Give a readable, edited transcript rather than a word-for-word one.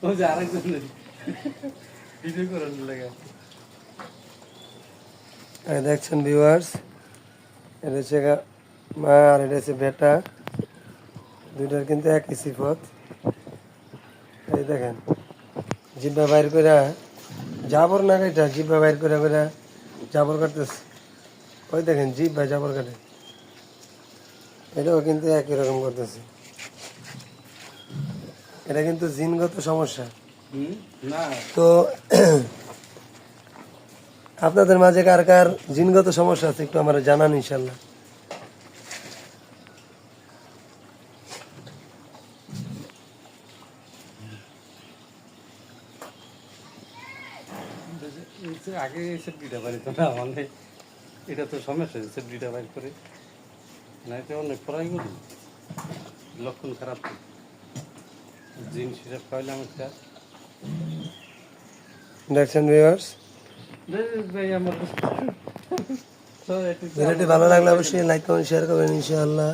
ও যে আরেকজন ভিডিও করার লাগে। দেখছেন ভিউয়ার্স, এটা হচ্ছে মা আর এটা হচ্ছে বেটা, দুইটার কিন্তু একই সিফত। এই দেখেন জিব্বা বাইর করে জাবর না কাটা, জিব্বা বাইর করে করে জাবর কাটতেছে। ওই দেখেন জিব্বা জাবর কাটে, এটাও কিন্তু একই রকম করতেছে। এটা কিন্তু জিনগত সমস্যা। না তো আপনাদের মাঝে কার কার জিনগত সমস্যা আছে একটু আমার জানান ইনশাল্লাহ। আগে সেফটিটা বাড়িত না মানে এটা তো সমস্যা সেফটিটা বাইর করে না, এটা অনেক পড়াই করি লক্ষণ খারাপ। জিনিস হিসাব খাইলাম একটা দেখছেন ভিউয়ার্স, ভাই আমার ভিডিওটি ভালো লাগলে অবশ্যই লাইক কমেন্ট শেয়ার করবেন ইনশাআল্লাহ।